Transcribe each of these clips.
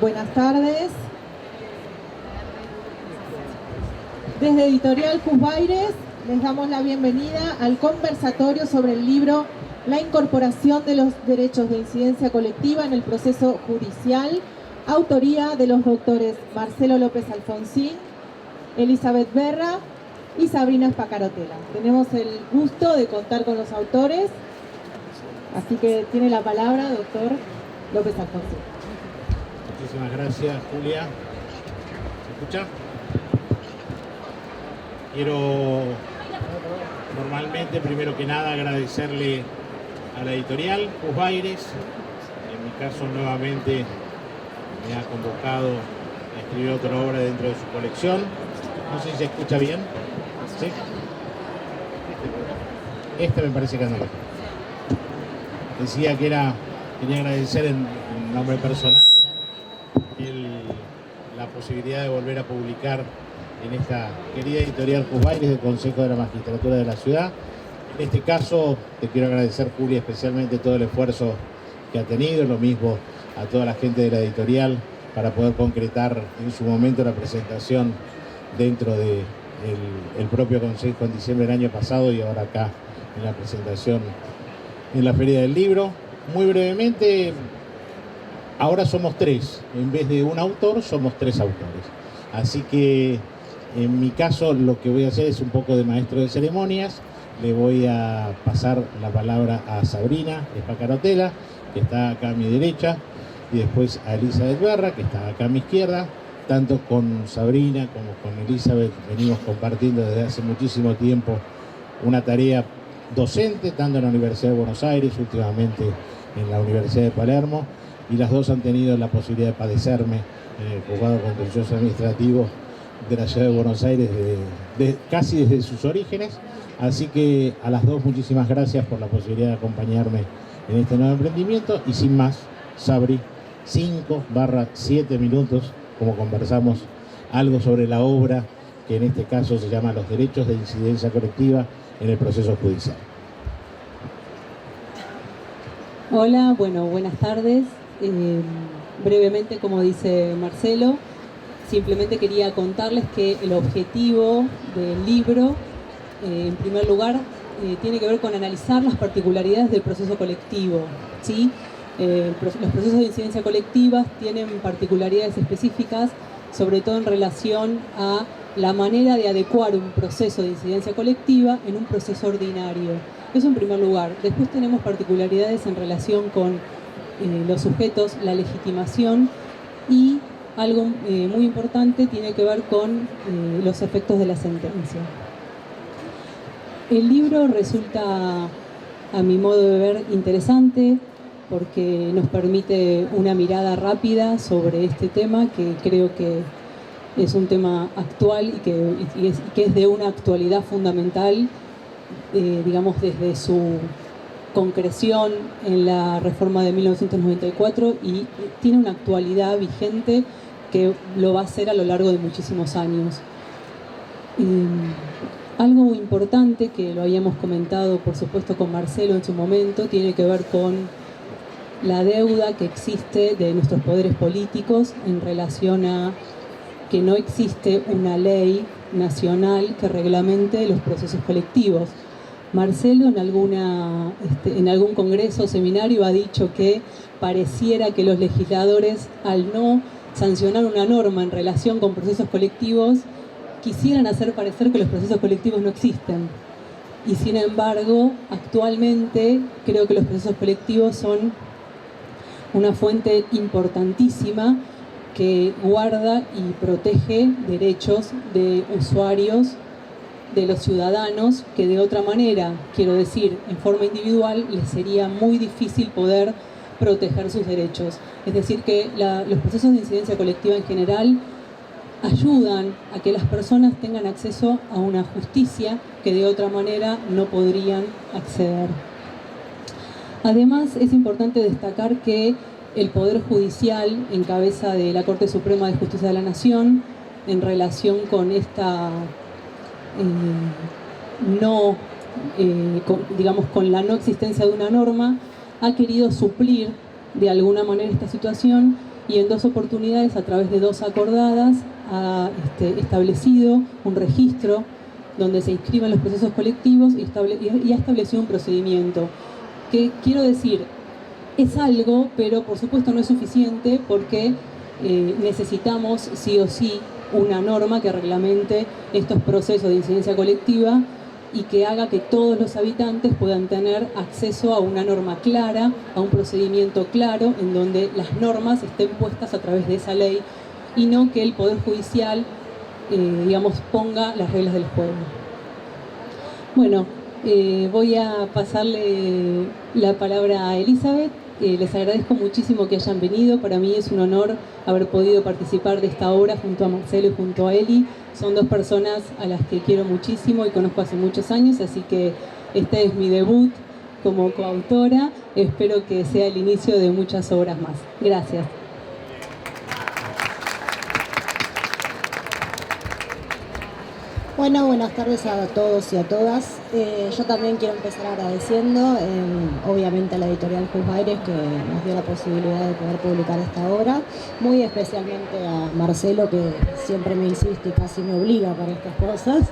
Buenas tardes. Desde Editorial Cusbaires les damos la bienvenida al conversatorio sobre el libro La incorporación de los derechos de incidencia colectiva en el proceso judicial, autoría de los doctores Marcelo López Alfonsín, Elizabeth Berra y Sabrina Spacarotela. Tenemos el gusto de contar con los autores, así que tiene la palabra doctor López Alfonsín. Muchísimas gracias, Julia. ¿Se escucha? Quiero normalmente, primero que nada, agradecerle a la editorial Cusbaires. En mi caso, nuevamente me ha convocado a escribir otra obra dentro de su colección. No sé si se escucha bien. ¿Sí? Este me parece que anda mejor. Decía que quería agradecer en nombre personal la posibilidad de volver a publicar en esta querida editorial Cusbaires del Consejo de la Magistratura de la Ciudad. En este caso te quiero agradecer, Julia, especialmente todo el esfuerzo que ha tenido, lo mismo a toda la gente de la editorial para poder concretar en su momento la presentación dentro del propio Consejo en diciembre del año pasado y ahora acá en la presentación en la Feria del Libro. Muy brevemente, ahora somos tres, en vez de un autor, somos tres autores. Así que en mi caso lo que voy a hacer es un poco de maestro de ceremonias. Le voy a pasar la palabra a Sabrina Spacarotela, que está acá a mi derecha, y después a Elizabeth Berra, que está acá a mi izquierda. Tanto con Sabrina como con Elizabeth venimos compartiendo desde hace muchísimo tiempo una tarea docente, tanto en la Universidad de Buenos Aires, últimamente en la Universidad de Palermo, y las dos han tenido la posibilidad de padecerme en el juzgado contencioso administrativo de la Ciudad de Buenos Aires casi desde sus orígenes. Así que a las dos muchísimas gracias por la posibilidad de acompañarme en este nuevo emprendimiento. Y sin más, Sabri, 5/7 minutos, como conversamos, algo sobre la obra que en este caso se llama Los derechos de incidencia colectiva en el proceso judicial. Hola, bueno, buenas tardes. Brevemente, como dice Marcelo, simplemente quería contarles que el objetivo del libro, en primer lugar, tiene que ver con analizar las particularidades del proceso colectivo, ¿sí? Los procesos de incidencia colectiva tienen particularidades específicas, sobre todo en relación a la manera de adecuar un proceso de incidencia colectiva en un proceso ordinario. Eso en primer lugar. Después tenemos particularidades en relación con los sujetos, la legitimación, y algo muy importante tiene que ver con los efectos de la sentencia. El libro resulta, a mi modo de ver, interesante porque nos permite una mirada rápida sobre este tema, que creo que es un tema actual y que es de una actualidad fundamental, digamos, desde su concreción en la reforma de 1994, y tiene una actualidad vigente que lo va a hacer a lo largo de muchísimos años. Algo muy importante, que lo habíamos comentado por supuesto con Marcelo en su momento, tiene que ver con la deuda que existe de nuestros poderes políticos en relación a que no existe una ley nacional que reglamente los procesos colectivos. Marcelo en algún congreso o seminario ha dicho que pareciera que los legisladores, al no sancionar una norma en relación con procesos colectivos, quisieran hacer parecer que los procesos colectivos no existen. Y sin embargo, actualmente creo que los procesos colectivos son una fuente importantísima que guarda y protege derechos de usuarios, de los ciudadanos, que de otra manera, quiero decir, en forma individual, les sería muy difícil poder proteger sus derechos. Es decir, que los procesos de incidencia colectiva en general ayudan a que las personas tengan acceso a una justicia que de otra manera no podrían acceder. Además, es importante destacar que el Poder Judicial, en cabeza de la Corte Suprema de Justicia de la Nación, en relación con esta con la no existencia de una norma, ha querido suplir de alguna manera esta situación y en 2 oportunidades, a través de 2 acordadas, ha establecido un registro donde se inscriben los procesos colectivos y ha establecido un procedimiento. Que quiero decir, es algo, pero por supuesto no es suficiente porque necesitamos sí o sí una norma que reglamente estos procesos de incidencia colectiva y que haga que todos los habitantes puedan tener acceso a una norma clara, a un procedimiento claro, en donde las normas estén puestas a través de esa ley y no que el Poder Judicial, ponga las reglas del juego. Bueno, voy a pasarle la palabra a Elizabeth. Les agradezco muchísimo que hayan venido. Para mí es un honor haber podido participar de esta obra junto a Marcelo y junto a Eli. Son 2 personas a las que quiero muchísimo y conozco hace muchos años, así que este es mi debut como coautora. Espero que sea el inicio de muchas obras más. Gracias. Bueno, buenas tardes a todos y a todas. Yo también quiero empezar agradeciendo, obviamente, a la editorial Jus Baires, que nos dio la posibilidad de poder publicar esta obra, muy especialmente a Marcelo, que siempre me insiste y casi me obliga para estas cosas,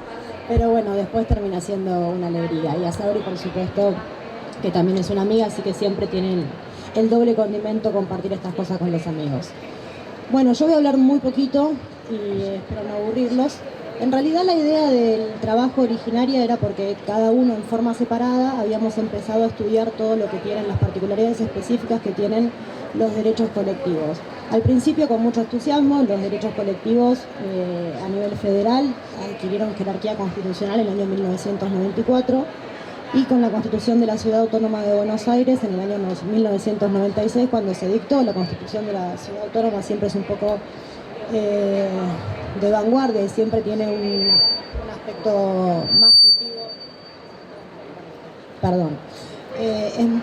pero bueno, después termina siendo una alegría. Y a Sabri, por supuesto, que también es una amiga, así que siempre tienen el doble condimento compartir estas cosas con los amigos. Bueno, yo voy a hablar muy poquito y espero no aburrirlos. En realidad la idea del trabajo originaria era porque cada uno en forma separada habíamos empezado a estudiar todo lo que tienen las particularidades específicas que tienen los derechos colectivos. Al principio con mucho entusiasmo, los derechos colectivos a nivel federal adquirieron jerarquía constitucional en el año 1994 y con la Constitución de la Ciudad Autónoma de Buenos Aires en el año 1996, cuando se dictó la Constitución de la Ciudad Autónoma, siempre es un poco de vanguardia y siempre tiene un aspecto más tuitivo.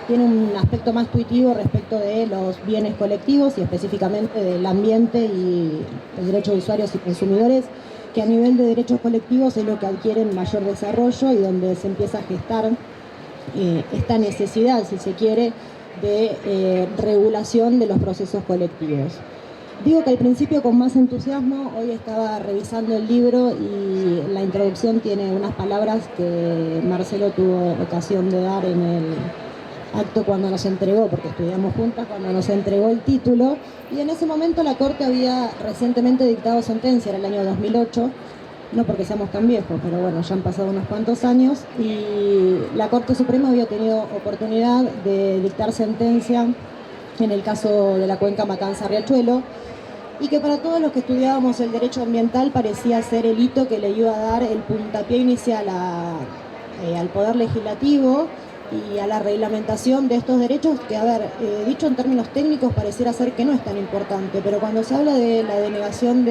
Tiene un aspecto más tuitivo respecto de los bienes colectivos y específicamente del ambiente y el derecho de usuarios y consumidores, que a nivel de derechos colectivos es lo que adquieren mayor desarrollo y donde se empieza a gestar esta necesidad, si se quiere, de regulación de los procesos colectivos. Digo que al principio con más entusiasmo. Hoy estaba revisando el libro y la introducción tiene unas palabras que Marcelo tuvo ocasión de dar en el acto cuando nos entregó, porque estudiamos juntas, cuando nos entregó el título, y en ese momento la Corte había recientemente dictado sentencia, era el año 2008, no porque seamos tan viejos, pero bueno, ya han pasado unos cuantos años, y la Corte Suprema había tenido oportunidad de dictar sentencia en el caso de la cuenca Matanza-Riachuelo, y que para todos los que estudiábamos el derecho ambiental parecía ser el hito que le iba a dar el puntapié inicial al Poder Legislativo y a la reglamentación de estos derechos, que, a ver, dicho en términos técnicos pareciera ser que no es tan importante, pero cuando se habla de la denegación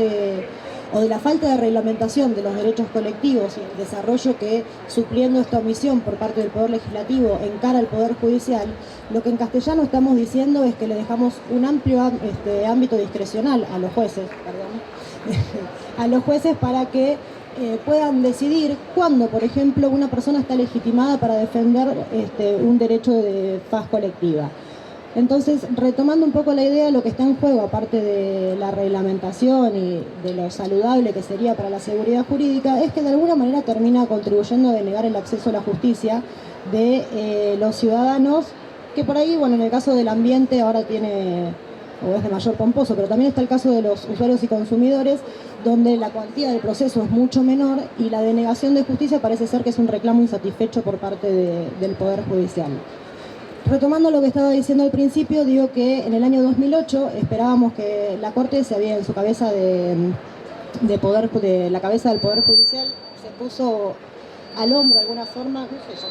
o de la falta de reglamentación de los derechos colectivos y el desarrollo que, supliendo esta omisión por parte del Poder Legislativo, encara al Poder Judicial, lo que en castellano estamos diciendo es que le dejamos un amplio ámbito discrecional a los jueces, a los jueces para que puedan decidir cuándo, por ejemplo, una persona está legitimada para defender un derecho de paz colectiva. Entonces, retomando un poco la idea de lo que está en juego, aparte de la reglamentación y de lo saludable que sería para la seguridad jurídica, es que de alguna manera termina contribuyendo a denegar el acceso a la justicia de los ciudadanos, que por ahí, bueno, en el caso del ambiente ahora tiene, o es de mayor pomposo, pero también está el caso de los usuarios y consumidores, donde la cuantía del proceso es mucho menor y la denegación de justicia parece ser que es un reclamo insatisfecho por parte del Poder Judicial. Retomando lo que estaba diciendo al principio, digo que en el año 2008 esperábamos que la Corte se había en su cabeza de la cabeza del Poder Judicial, se puso al hombro de alguna forma, no sé yo,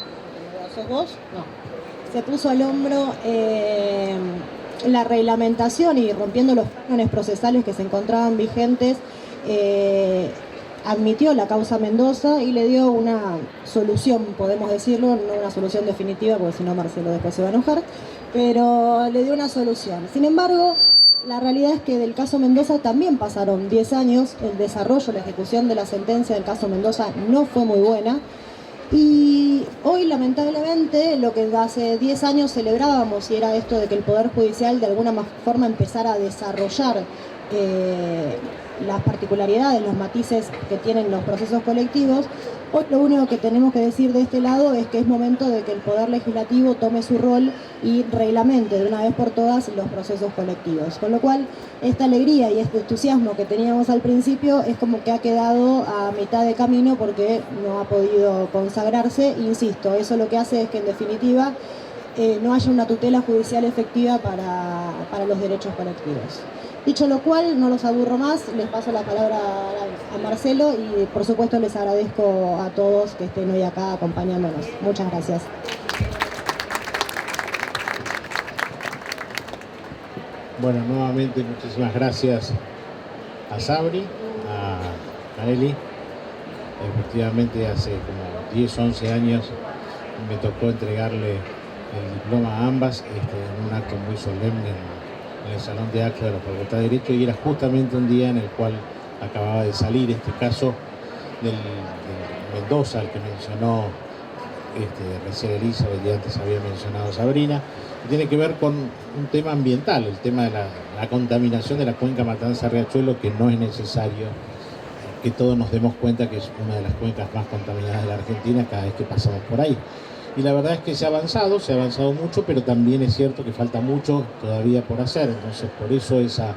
¿sos vos? No. Se puso al hombro la reglamentación y rompiendo los cánones procesales que se encontraban vigentes, admitió la causa Mendoza y le dio una solución, podemos decirlo, no una solución definitiva, porque si no Marcelo después se va a enojar, pero le dio una solución. Sin embargo, la realidad es que del caso Mendoza también pasaron 10 años, el desarrollo, la ejecución de la sentencia del caso Mendoza no fue muy buena, y Hoy, lamentablemente, lo que hace 10 años celebrábamos, y era esto de que el Poder Judicial de alguna forma empezara a desarrollar las particularidades, los matices que tienen los procesos colectivos, hoy lo único que tenemos que decir de este lado es que es momento de que el Poder Legislativo tome su rol y reglamente de una vez por todas los procesos colectivos. Con lo cual, esta alegría y este entusiasmo que teníamos al principio es como que ha quedado a mitad de camino porque no ha podido consagrarse. Insisto, eso lo que hace es que en definitiva no haya una tutela judicial efectiva para los derechos colectivos. Dicho lo cual, no los aburro más, les paso la palabra a Marcelo y por supuesto les agradezco a todos que estén hoy acá acompañándonos. Muchas gracias. Bueno, nuevamente muchísimas gracias a Sabri, a Eli. Efectivamente hace como 10, 11 años me tocó entregarle el diploma a ambas en un acto muy solemne en el Salón de Actos de la Facultad de Derecho, y era justamente un día en el cual acababa de salir este caso del Mendoza, al que mencionó recién Elizabeth y antes había mencionado Sabrina, que tiene que ver con un tema ambiental, el tema de la contaminación de la cuenca Matanza-Riachuelo, que no es necesario que todos nos demos cuenta que es una de las cuencas más contaminadas de la Argentina cada vez que pasamos por ahí. Y la verdad es que se ha avanzado mucho, pero también es cierto que falta mucho todavía por hacer. Entonces, por eso esa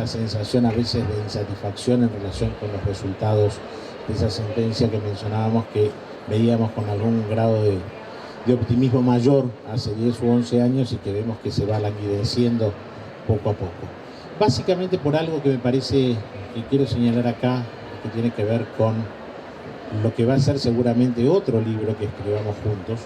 sensación a veces de insatisfacción en relación con los resultados de esa sentencia que mencionábamos, que veíamos con algún grado de optimismo mayor hace 10 u 11 años y que vemos que se va languideciendo poco a poco. Básicamente por algo que me parece que quiero señalar acá, que tiene que ver con lo que va a ser seguramente otro libro que escribamos juntos,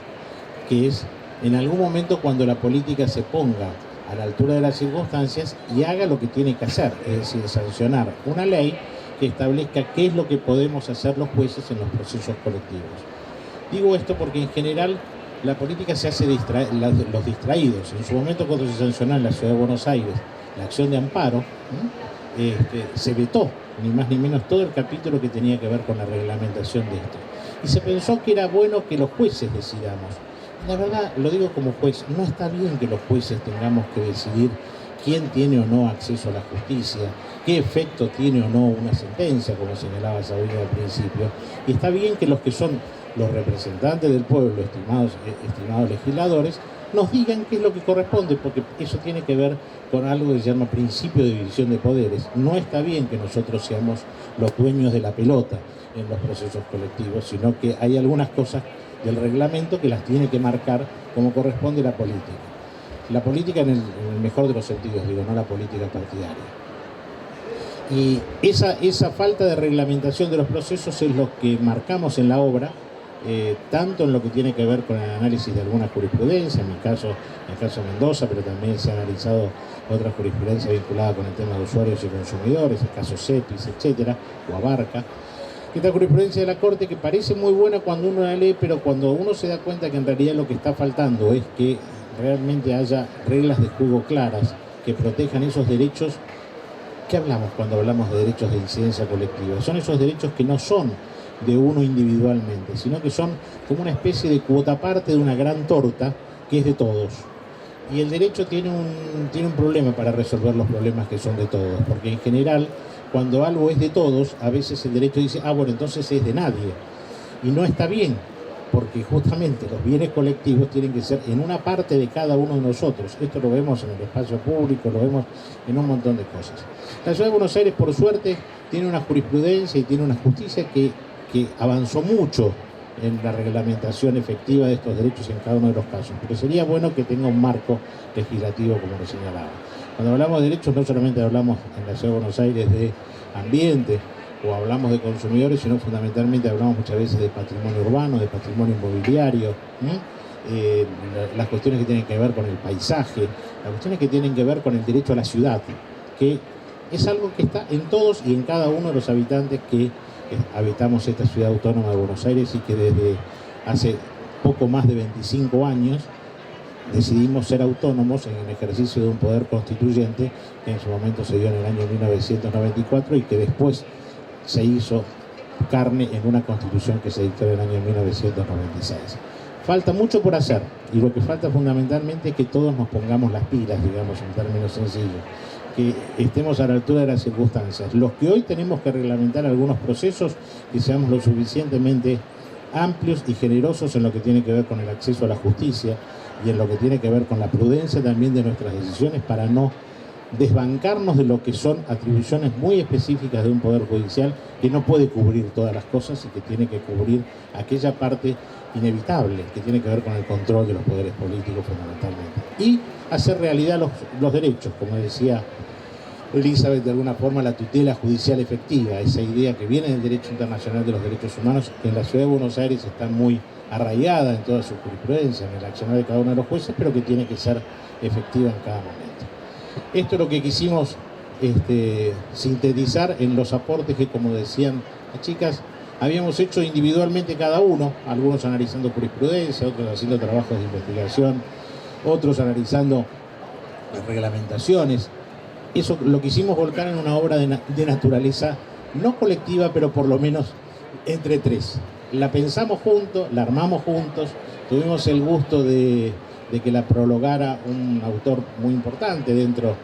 que es en algún momento cuando la política se ponga a la altura de las circunstancias y haga lo que tiene que hacer, es decir, sancionar una ley que establezca qué es lo que podemos hacer los jueces en los procesos colectivos. Digo esto porque en general la política se hace los distraídos. En su momento, cuando se sancionó en la Ciudad de Buenos Aires la acción de amparo, se vetó ni más ni menos todo el capítulo que tenía que ver con la reglamentación de esto. Y se pensó que era bueno que los jueces decidamos. La verdad, lo digo como juez, no está bien que los jueces tengamos que decidir quién tiene o no acceso a la justicia, qué efecto tiene o no una sentencia, como señalaba Sabrina al principio. Y está bien que los que son los representantes del pueblo, estimados legisladores, nos digan qué es lo que corresponde, porque eso tiene que ver con algo que se llama principio de división de poderes. No está bien que nosotros seamos los dueños de la pelota en los procesos colectivos, sino que hay algunas cosas del reglamento que las tiene que marcar como corresponde la política. La política en el mejor de los sentidos, digo, no la política partidaria. Y esa falta de reglamentación de los procesos es lo que marcamos en la obra, tanto en lo que tiene que ver con el análisis de alguna jurisprudencia, en el caso Mendoza, pero también se ha analizado otra jurisprudencia vinculada con el tema de usuarios y consumidores, el caso CEPIS, etcétera, o Abarca. Esta jurisprudencia de la Corte que parece muy buena cuando uno la lee, pero cuando uno se da cuenta que en realidad lo que está faltando es que realmente haya reglas de juego claras que protejan esos derechos. ¿Qué hablamos cuando hablamos de derechos de incidencia colectiva? Son esos derechos que no son de uno individualmente, sino que son como una especie de cuota parte de una gran torta que es de todos. Y el derecho tiene un problema para resolver los problemas que son de todos, porque en general, cuando algo es de todos, a veces el derecho dice, bueno, entonces es de nadie. Y no está bien, porque justamente los bienes colectivos tienen que ser en una parte de cada uno de nosotros. Esto lo vemos en el espacio público, lo vemos en un montón de cosas. La Ciudad de Buenos Aires, por suerte, tiene una jurisprudencia y tiene una justicia que avanzó mucho en la reglamentación efectiva de estos derechos en cada uno de los casos, pero sería bueno que tenga un marco legislativo, como lo señalaba. Cuando hablamos de derechos, no solamente hablamos en la Ciudad de Buenos Aires de ambiente o hablamos de consumidores, sino fundamentalmente hablamos muchas veces de patrimonio urbano, de patrimonio inmobiliario, las cuestiones que tienen que ver con el paisaje, las cuestiones que tienen que ver con el derecho a la ciudad, que es algo que está en todos y en cada uno de los habitantes que habitamos esta ciudad autónoma de Buenos Aires y que desde hace poco más de 25 años decidimos ser autónomos en el ejercicio de un poder constituyente que en su momento se dio en el año 1994 y que después se hizo carne en una constitución que se dictó en el año 1996. Falta mucho por hacer y lo que falta fundamentalmente es que todos nos pongamos las pilas, digamos en términos sencillos, que estemos a la altura de las circunstancias. Los que hoy tenemos que reglamentar algunos procesos, que seamos lo suficientemente amplios y generosos en lo que tiene que ver con el acceso a la justicia y en lo que tiene que ver con la prudencia también de nuestras decisiones para no desbancarnos de lo que son atribuciones muy específicas de un poder judicial que no puede cubrir todas las cosas y que tiene que cubrir aquella parte inevitable que tiene que ver con el control de los poderes políticos fundamentalmente y hacer realidad los derechos, como decía Elizabeth, de alguna forma la tutela judicial efectiva, esa idea que viene del derecho internacional de los derechos humanos, que en la ciudad de Buenos Aires está muy arraigada en toda su jurisprudencia, en el accionar de cada uno de los jueces, pero que tiene que ser efectiva en cada momento. Esto es lo que quisimos sintetizar en los aportes que, como decían las chicas, habíamos hecho individualmente cada uno, algunos analizando jurisprudencia, otros haciendo trabajos de investigación, otros analizando las reglamentaciones. Eso lo quisimos volcar en una obra de naturaleza no colectiva, pero por lo menos entre tres. La pensamos juntos, la armamos juntos, tuvimos el gusto de que la prologara un autor muy importante dentro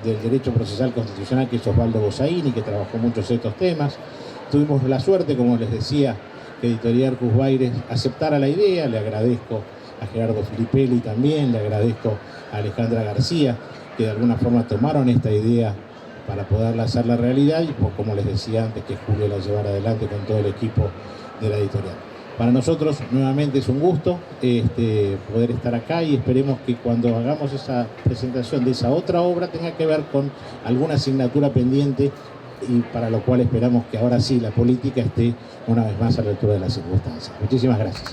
del derecho procesal constitucional, que es Osvaldo Bossaini, que trabajó muchos de estos temas. Tuvimos la suerte, como les decía, que Editorial Cusbaires aceptara la idea. Le agradezco a Gerardo Filippelli también, le agradezco a Alejandra García, que de alguna forma tomaron esta idea para poderla hacer la realidad y, pues, como les decía antes, que Julio la llevara adelante con todo el equipo de la editorial. Para nosotros nuevamente es un gusto poder estar acá y esperemos que cuando hagamos esa presentación de esa otra obra tenga que ver con alguna asignatura pendiente y para lo cual esperamos que ahora sí la política esté una vez más a la altura de las circunstancias. Muchísimas gracias.